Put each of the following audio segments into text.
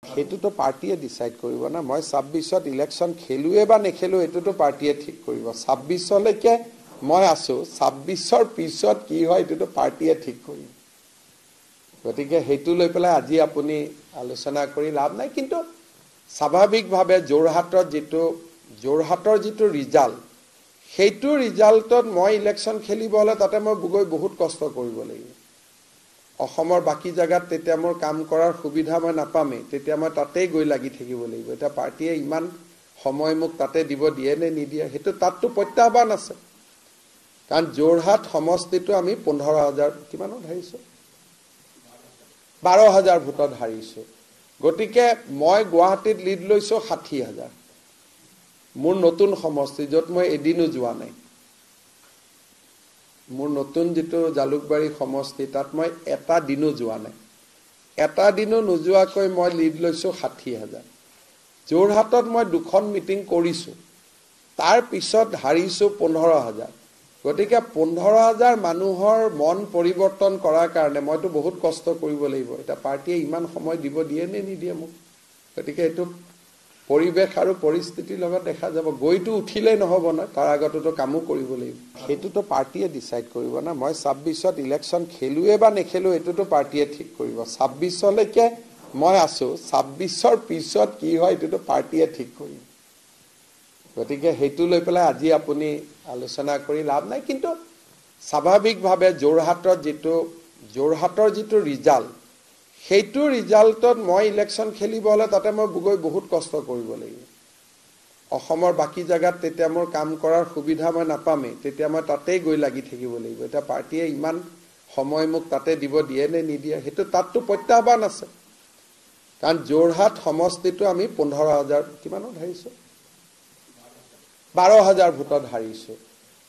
সেইটোতো পাৰ্টিয়ে ডিসাইড কৰিব না মই 26ত ইলেকশন খেলুৱে বা নেখেলু এটোতো পাৰ্টিয়ে ঠিক কৰিব 26 লৈকে মই আছো 26ৰ পিছত কি হয় এটোতো পাৰ্টিয়ে ঠিক কৰিব গতিকে হেতু লৈ পেলাই আজি আপুনি আলোচনা কৰি লাভ নাই কিন্তু স্বাভাৱিকভাৱে জোৰহাটৰ যিটো ৰিজাল্ট হেতু ৰিজাল্টত মই ইলেকশন খেলিব হলে তাতে মই গৈ বহুত কষ্ট কৰিব লাগিব অসমৰ বাকি জায়গাত তেতিয়া মোৰ কাম কৰাৰ সুবিধা মই নাপামে তেতিয়া মই তাতেই গৈ লাগি থাকিব লাগিব এটা পাৰ্টিয়ে ইমান সময় মোক তাতে দিব দিয়ে নে নিদিয়ে হেতু তাতটো প্ৰত্যাহ্বান আছে কাৰণ জোৰহাট সমষ্টিটো আমি 15000 কিমানত হাৰিছো 12000 ভোটত হাৰিছো গতিকে মই গুৱাহাটীত লিড লৈছো 60000 মোৰ নতুন সমষ্টি যত মই এদিনো যোৱা নাই মোৰ নতুন যেটো জালুকবাৰী সমষ্টি তাত মই এটা দিনো যোৱা নাই এটা দিনো নোযোৱাকৈ মই লিড লৈছো 60000 জোৰহাটত মই দুখন মিটিং কৰিছো তাৰ পিছত হাৰিছো 15000 গতিকে 15000 মানুহৰ মন পৰিৱৰ্তন কৰাৰ কাৰণে মইতো বহুত কষ্ট কৰিব লাগিব এটা পাৰ্টিয়ে ইমান সময় দিব দিয়ে নে নিদিয়ে মোক গতিকে এটো পৰিবেশ আৰু পৰিস্থিতিৰ লগত দেখা যাব গইটো উঠিলে নহব না তাৰ আগতেতো কামো কৰিব লাগিব হেতুতো পাৰ্টিয়ে ডিসাইড কৰিব না মই 26ত ইলেকশন খেলুৱে বা নেখেলু এটোতো পাৰ্টিয়ে ঠিক কৰিব 26 লৈকে মই আছো 26ৰ পিছত কি হয় এটোতো পাৰ্টিয়ে ঠিক কৰিব গতিকে হেতু লৈ পেলাই আজি আপুনি আলোচনা কৰি লাভ নাই কিন্তু স্বাভাৱিকভাৱে জোৰহাটৰ যিটো ৰিজাল্ট হেতু ৰিজাল্টত মই ইলেকশন খেলিব হলে তাতে মই গৈ বহুত কষ্ট কৰিব লাগিব অসমৰ বাকি জায়গাত তেতিয়া মোৰ কাম কৰাৰ সুবিধা মই নাপামে তেতিয়া মই তাতেই গৈ লাগি থাকিব লাগিব এটা পাৰ্টিয়ে ইমান সময় মোক তাতে দিব দিয়ে নে নিদিয়ে হেতু তাতটো প্ৰত্যাহ্বান আছে কাৰণ জোৰহাট সমষ্টিটো আমি 15000 কিমানত হাৰিছো 12000 ভোটত হাৰিছো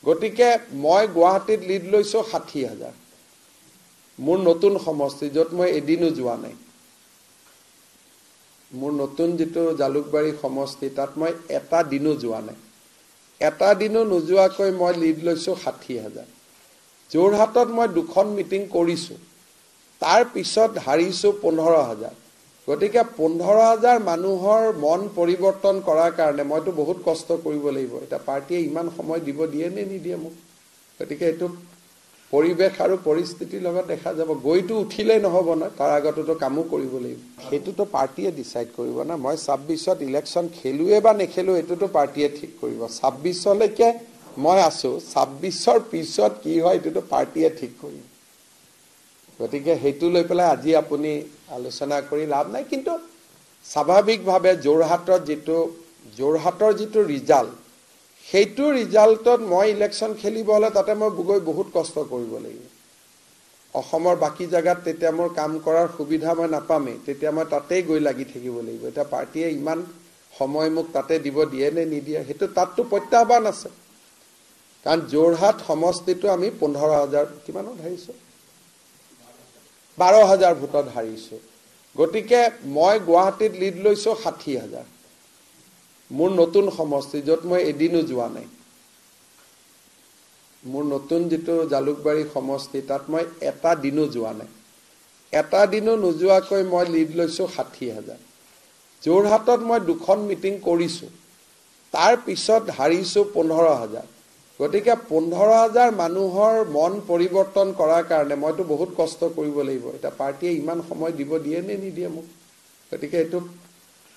গতিকে মই গুৱাহাটীত লিড লৈছো 60000 মোৰ নতুন সমষ্টি যত মই এদিনো যোৱা নাই মোৰ নতুন যেটো জালুকবাৰী সমষ্টি তাত মই এটা দিনো যোৱা নাই এটা দিনো নোযোৱাকৈ মই লিড লৈছো 60000 জোৰহাটত মই দুখন মিটিং কৰিছো তাৰ পিছত হাৰিছো 15000 গতিকে 15000 মানুহৰ মন পৰিৱৰ্তন কৰাৰ কাৰণে মইতো বহুত কষ্ট কৰিব লাগিব এটা পাৰ্টিয়ে ইমান সময় দিব দিয়ে নে নিদিয়ে মোক গতিকে এটো পৰিবেশ আৰু পৰিস্থিতিৰ লগত দেখা যাব গইটো উঠিলে নহব না তাৰ আগতেতো কামো কৰিব লাগিব হেতুতো পাৰ্টিয়ে ডিসাইড কৰিব না মই 26ত ইলেকশন খেলুৱে বা নেখেলু এটোতো পাৰ্টিয়ে ঠিক কৰিব 26 লৈকে মই আছো 26ৰ পিছত কি হয় এটোতো পাৰ্টিয়ে ঠিক কৰিব গতিকে হেতু লৈ পেলাই আজি আপুনি আলোচনা কৰি লাভ নাই কিন্তু স্বাভাৱিকভাৱে জোৰহাটৰ যিটো ৰিজাল্ট হেতু ৰিজাল্টত মই ইলেকশন খেলিব হলে তাতে মই গৈ বহুত কষ্ট কৰিব লাগিব অসমৰ বাকি জায়গাত তেতিয়া মোৰ কাম কৰাৰ সুবিধা মই নাপামে তেতিয়া মই তাতেই গৈ লাগি থাকিব লাগিব এটা পাৰ্টিয়ে ইমান সময় মোক তাতে দিব দিয়ে নে নিদিয়ে হেতু তাতটো প্ৰত্যাহ্বান আছে কাৰণ জোৰহাট সমষ্টিটো আমি 15000 কিমানত হাৰিছো 12000 ভোটত হাৰিছো গতিকে মই গুৱাহাটীত লিড লৈছো 60000 মোৰ নতুন সমষ্টি যত মই এদিনো যোৱা নাই মোৰ নতুন যেটো জালুকবাৰী সমষ্টি তাত মই এটা দিনো যোৱা নাই এটা দিনো নোযোৱাকৈ মই লিড লৈছো 60000 জোৰহাটত মই দুখন মিটিং কৰিছো তাৰ পিছত হাৰিছো 15000 গতিকে 15000 মানুহৰ মন পৰিৱৰ্তন কৰাৰ কাৰণে মইতো বহুত কষ্ট কৰিব লাগিব এটা পাৰ্টিয়ে ইমান সময় দিব দিয়ে নে নিদিয়ে মোক গতিকে এটো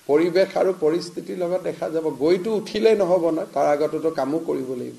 পৰিবেশ আৰু পৰিস্থিতিৰ লগত দেখা যাব গইটো উঠিলে নহব না তাৰ আগতেতো কামো কৰিব লাগিব